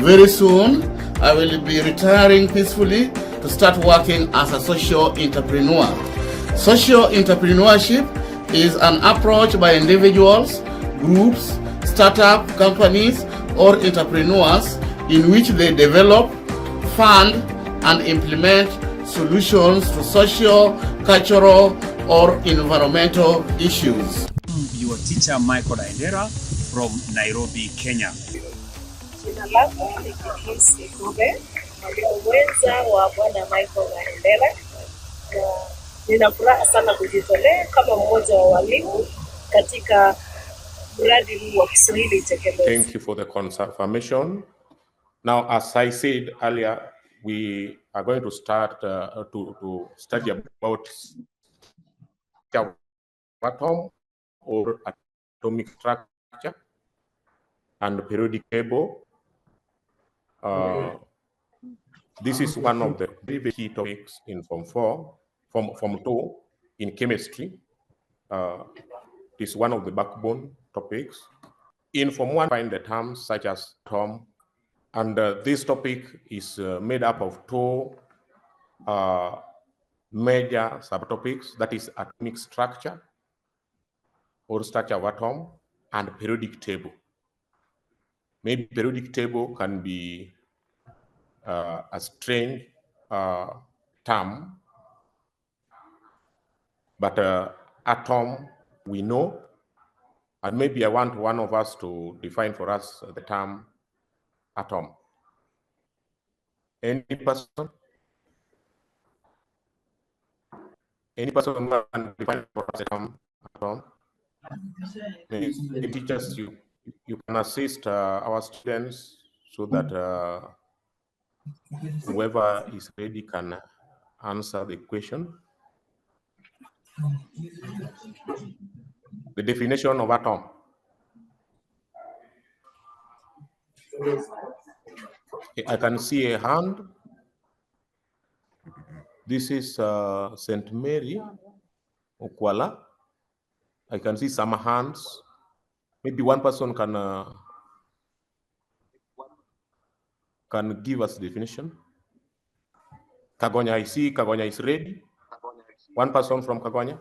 Very soon, I will be retiring peacefully to start working as a social entrepreneur. Social entrepreneurship is an approach by individuals, groups, startup companies, or entrepreneurs in which they develop, fund, and implement solutions to social, cultural, or environmental issues. Your teacher Michael Aendera from Nairobi, Kenya. Jina langu ni Beatrice Dube, mwalimu mwenza wa Bwana Michael Aendera, na nina furaha sana kujitolea kama mmoja wa walimu katika mradi huu wa Kiswahili Tekelezi. Thank you for the confirmation. Now, as I said earlier, we are going to start to study about atom or atomic structure and periodic table. This is one of the very key topics in Form 2 in chemistry. It is one of the backbone topics. In Form 1, find the terms such as atom, and this topic is made up of two major subtopics, that is atomic structure or structure of atom and periodic table. Maybe periodic table can be a strange term, but atom we know, and maybe I want one of us to define for us the term atom. Any person? Any person who can define for us the term atom? The teachers, you can assist our students so that whoever is ready can answer the question. The definition of atom. I can see a hand. This is St. Mary Okwala. I can see some hands. Maybe one person can give us definition. Kagonya, I see Kagonya is ready. One person from Kagonya.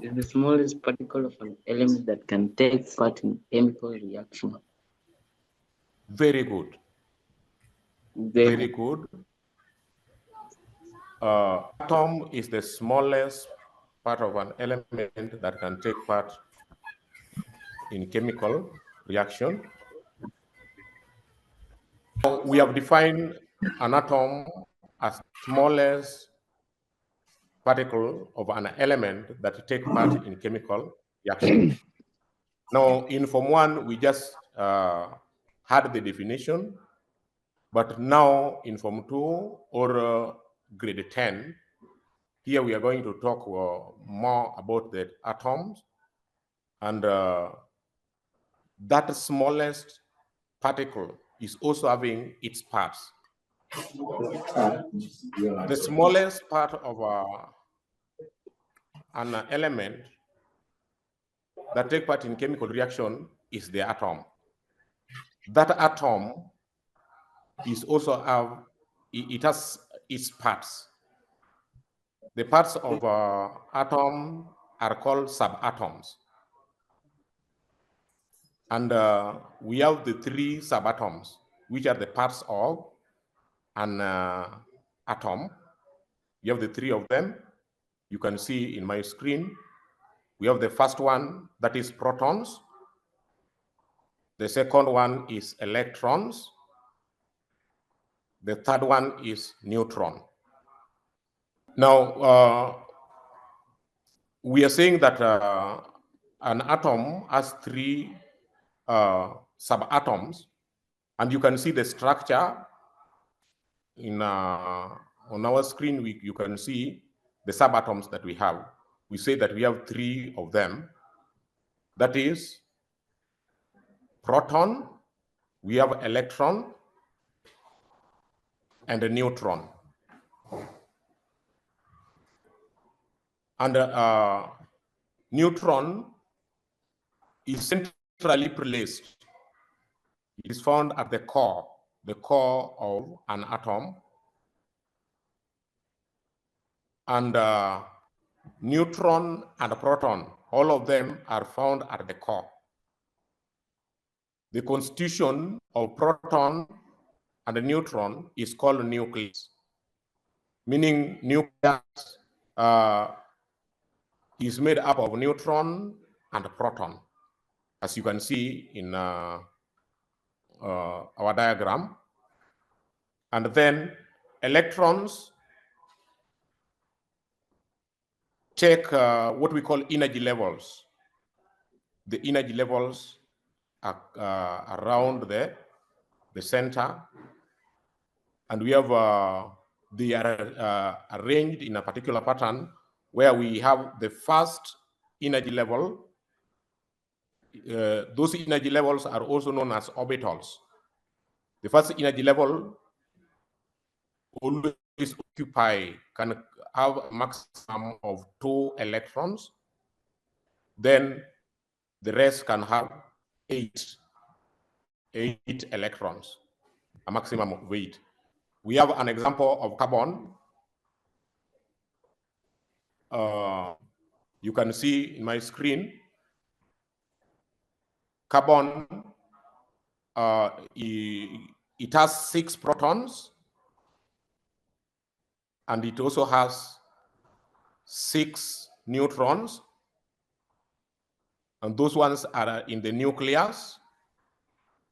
Is the smallest particle of an element that can take part in chemical reaction. Very good. Very good. Atom is the smallest part of an element that can take part in chemical reaction. We have defined an atom as smallest particle of an element that take part in chemical reaction. Now, in Form 1, we just had the definition, but now in Form 2 or grade 10, here we are going to talk more about the atoms, and that smallest particle is also having its parts. The smallest part of an element that take part in chemical reaction is the atom. That atom is also it has its parts. The parts of atom are called subatoms. And we have the three subatoms, which are the parts of an atom. You have the three of them. You can see in my screen. We have the first one, that is protons. The second one is electrons. The third one is neutron. Now, we are saying that an atom has three subatoms, and you can see the structure in on our screen. You can see the subatoms that we have. We say that we have three of them. That is proton, we have electron, and a neutron. And neutron is centrally placed. It is found at the core of an atom. And neutron and proton, all of them are found at the core. The constitution of proton and the neutron is called nucleus, meaning nucleus is made up of neutron and proton, as you can see in our diagram. And then electrons take what we call energy levels. The energy levels are around the center, and we have they are arranged in a particular pattern where we have the first energy level. Those energy levels are also known as orbitals. The first energy level always can have a maximum of 2 electrons. Then the rest can have 8 electrons, a maximum of 8. We have an example of carbon. You can see in my screen, carbon, it has 6 protons, and it also has 6 neutrons, and those ones are in the nucleus.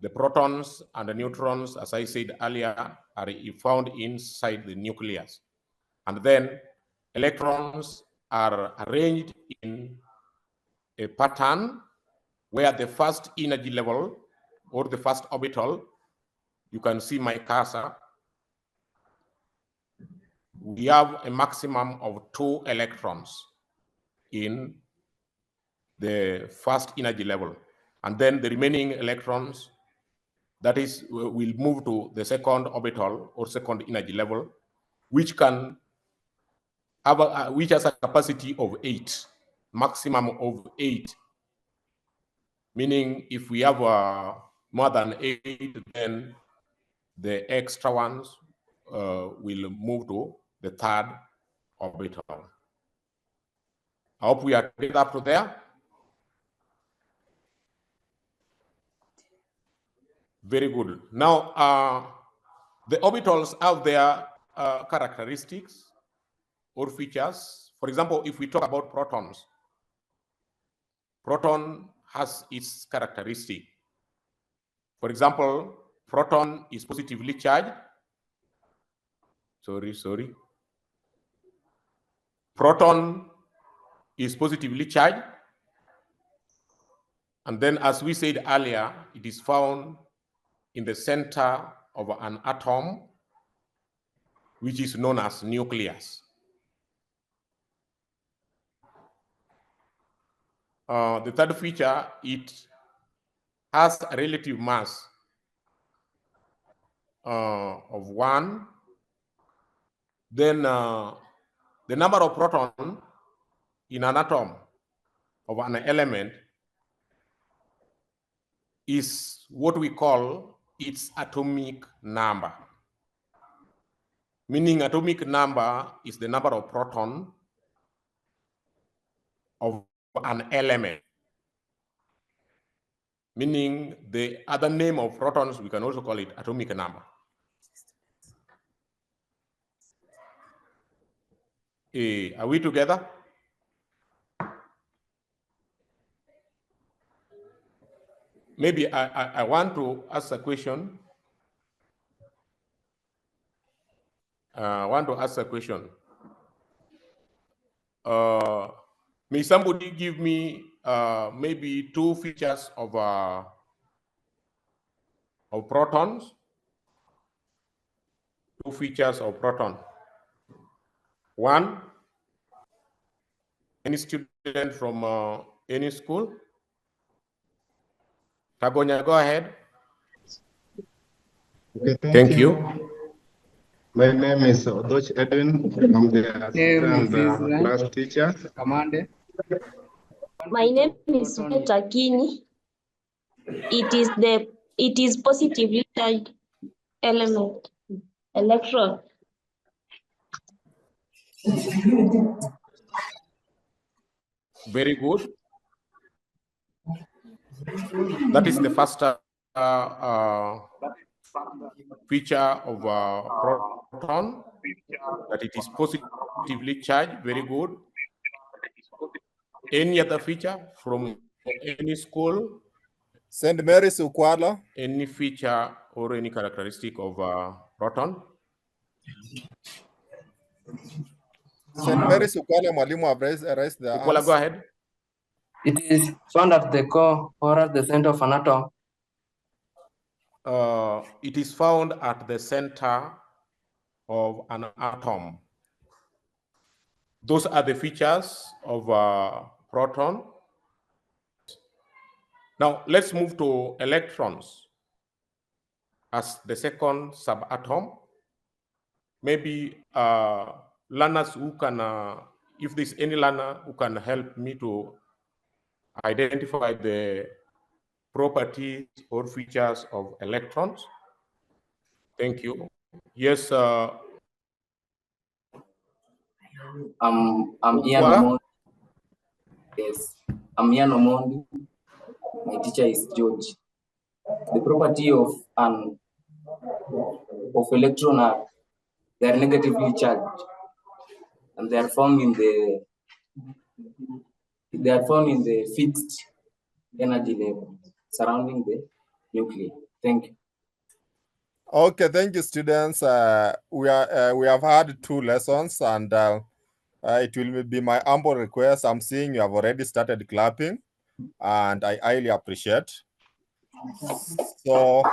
The protons and the neutrons, as I said earlier, are found inside the nucleus. And then electrons are arranged in a pattern where the first energy level or the first orbital, you can see my cursor, we have a maximum of 2 electrons in the first energy level. And then the remaining electrons, that is, will move to the second orbital or second energy level, which can have which has a capacity of 8, maximum of 8. Meaning, if we have more than 8, then the extra ones will move to the third orbital. I hope we are getting up to there. Very good. Now, the orbitals have their characteristics or features. For example, if we talk about protons, proton has its characteristic. For example, proton is positively charged. Proton is positively charged. And then, as we said earlier, it is found in the center of an atom, which is known as nucleus. The third feature, it has a relative mass of 1. Then the number of protons in an atom of an element is what we call its atomic number. Meaning atomic number is the number of protons of an element. Meaning the other name of protons, we can also call it atomic number. Are we together? Maybe I want to ask a question. May somebody give me maybe 2 features of protons? 2 features of proton. 1, any student from any school? Tagonya, go ahead. Okay, thank you. My name is Odoch Edwin. I'm the assistant class teacher. My name is Peter Kini. It is the It is positively charged element, electron. Very good. That is the first feature of proton, that it is positively charged. Very good. Any other feature from any school? St. Mary's Ukwala. Any feature or any characteristic of proton? St. Mary's Ukwala, Mwalimu have raised the Ukwala, go ahead. It is found at the core or at the center of an atom. It is found at the center of an atom. Those are the features of proton. Now let's move to electrons as the second subatom. Maybe learners who can, if there's any learner who can help me to identify the properties or features of electrons. Thank you. Yes. I'm Ian Omondi. Yes, I'm Ian Omondi. My teacher is George. The property of electron are they are negatively charged, and they are found in the fixed energy level surrounding the nuclei. Thank you. Okay, thank you, students. We have had 2 lessons, and it will be my humble request. I'm seeing you have already started clapping, and I highly appreciate. So,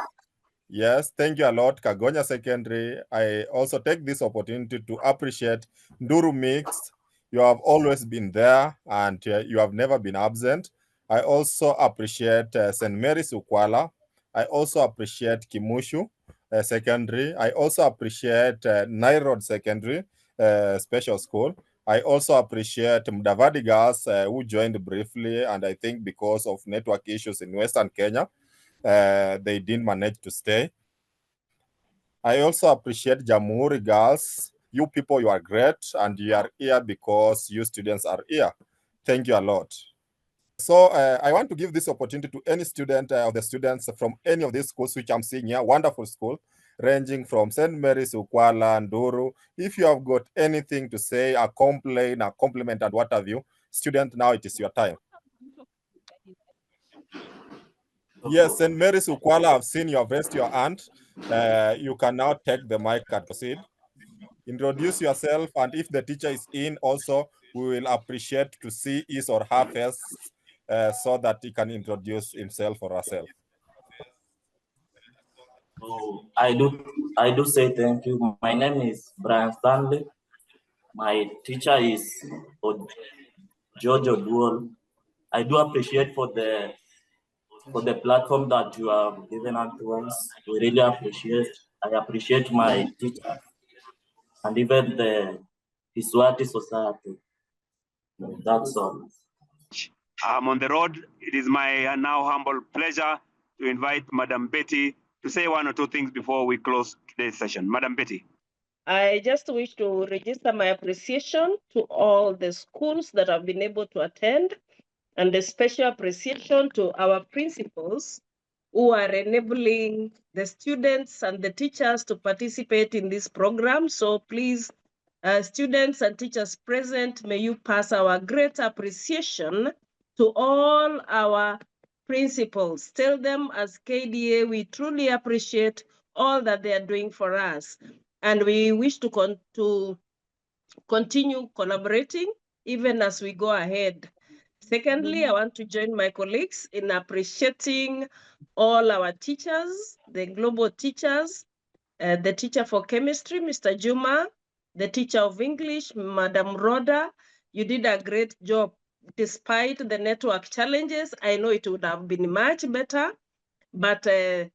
yes, thank you a lot, Kagonya Secondary. I also take this opportunity to appreciate Nduru Mixed. You have always been there, and you have never been absent. I also appreciate St. Mary's Ukwala. I also appreciate Kimushu Secondary. I also appreciate Nairod Secondary Special School. I also appreciate Mudavadi Girls who joined briefly, and I think because of network issues in Western Kenya, they didn't manage to stay. I also appreciate Jamhuri Girls. You people, you are great, and you are here because you students are here. Thank you a lot. So I want to give this opportunity to any student of the students from any of these schools which I'm seeing here, wonderful school, ranging from St. Mary's, Ukwala, Nduru. If you have got anything to say, a complaint, a compliment, and what have you, student, now it is your time. Yes, St. Mary's Ukwala, I've seen you have raised your hand. You can now take the mic and proceed. Introduce yourself, and if the teacher is in also, we will appreciate to see his or her face so that he can introduce himself or herself. Oh, I do say thank you. My name is Brian Stanley. My teacher is George Oduol. I do appreciate for the platform that you have given up to us. We really appreciate. I appreciate my teacher and even the Iswati Society. That's all. I'm on the road. It is my now humble pleasure to invite Madam Betty to say 1 or 2 things before we close today's session. Madam Betty. I just wish to register my appreciation to all the schools that have been able to attend, and a special appreciation to our principals who are enabling the students and the teachers to participate in this program. So please, students and teachers present, may you pass our great appreciation to all our principals. Tell them as KDA, we truly appreciate all that they are doing for us. And we wish to continue collaborating even as we go ahead. Secondly, I want to join my colleagues in appreciating all our teachers, the global teachers, the teacher for chemistry, Mr. Juma, the teacher of English, Madam Rhoda. You did a great job. Despite the network challenges, I know it would have been much better, but there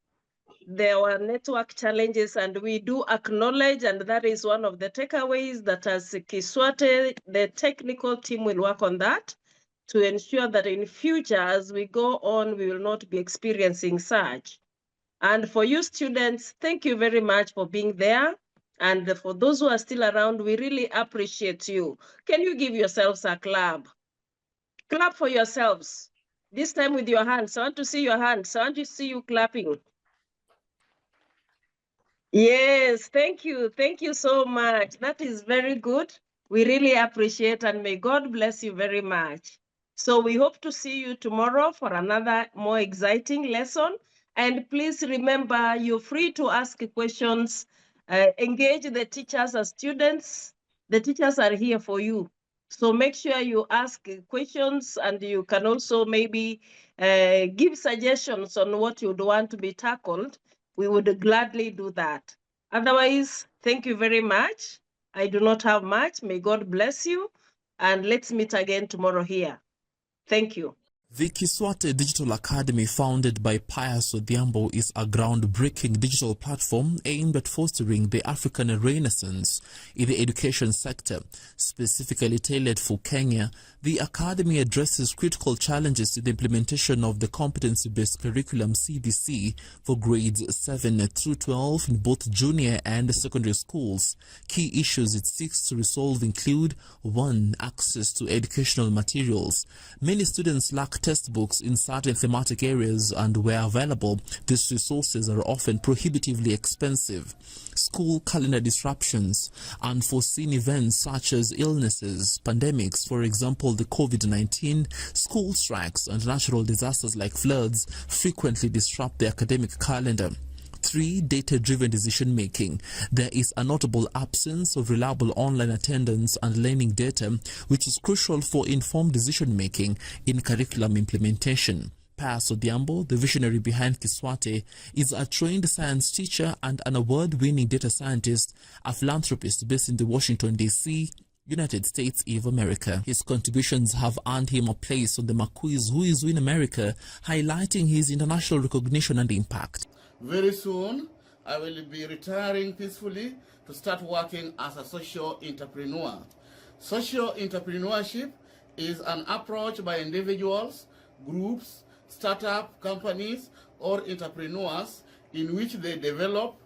were network challenges, and we do acknowledge, and that is one of the takeaways, that as Kiswate, the technical team will work on that to ensure that in future, as we go on, we will not be experiencing such. And for you students, thank you very much for being there. And for those who are still around, we really appreciate you. Can you give yourselves a clap? Clap for yourselves. This time with your hands. I want to see your hands. I want to see you clapping. Yes, thank you. Thank you so much. That is very good. We really appreciate, and may God bless you very much. So we hope to see you tomorrow for another more exciting lesson. And please remember, you're free to ask questions, engage the teachers as students. The teachers are here for you. So make sure you ask questions, and you can also maybe give suggestions on what you'd want to be tackled. We would gladly do that. Otherwise, thank you very much. I do not have much. May God bless you. And let's meet again tomorrow here. Thank you. The Kiswate Digital Academy, founded by Pius Odhiambo, is a groundbreaking digital platform aimed at fostering the African Renaissance in the education sector. Specifically tailored for Kenya, the Academy addresses critical challenges to the implementation of the competency-based curriculum CBC for grades 7 through 12 in both junior and secondary schools. Key issues it seeks to resolve include: 1. Access to educational materials. Many students lack textbooks in certain thematic areas, and where available, these resources are often prohibitively expensive. School calendar disruptions. Unforeseen events such as illnesses, pandemics, for example the COVID-19, school strikes, and natural disasters like floods frequently disrupt the academic calendar. 3. Data-driven decision-making. There is a notable absence of reliable online attendance and learning data, which is crucial for informed decision-making in curriculum implementation. Pius Odhiambo, the visionary behind Kiswate, is a trained science teacher and an award-winning data scientist, a philanthropist based in the Washington, D.C., United States of America. His contributions have earned him a place on the Marquis Who Is Who in America, highlighting his international recognition and impact. Very soon, I will be retiring peacefully to start working as a social entrepreneur. Social entrepreneurship is an approach by individuals, groups, startup companies, or entrepreneurs in which they develop,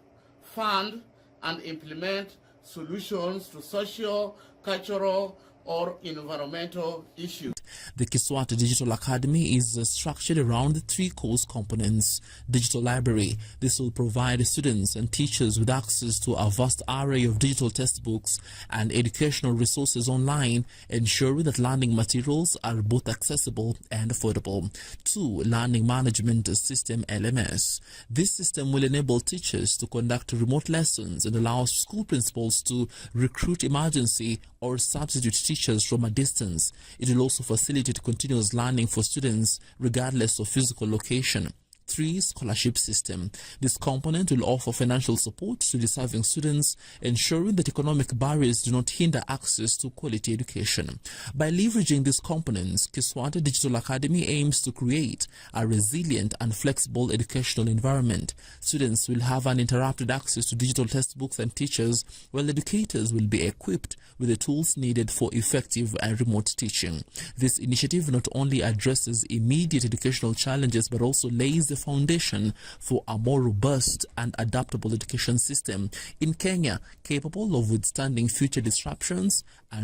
fund, and implement solutions to social, cultural, or environmental issues. The Kiswate Digital Academy is structured around 3 course components. Digital library. This will provide students and teachers with access to a vast array of digital textbooks and educational resources online, ensuring that learning materials are both accessible and affordable. 2. Learning management system, LMS. This system will enable teachers to conduct remote lessons and allow school principals to recruit emergency or substitute teachers from a distance. It will also facilitate continuous learning for students regardless of physical location. 3. Scholarship system. This component will offer financial support to deserving students, ensuring that economic barriers do not hinder access to quality education. By leveraging these components, Kiswate Digital Academy aims to create a resilient and flexible educational environment. Students will have uninterrupted access to digital textbooks and teachers, while educators will be equipped with the tools needed for effective and remote teaching. This initiative not only addresses immediate educational challenges but also lays the foundation for a more robust and adaptable education system in Kenya, capable of withstanding future disruptions and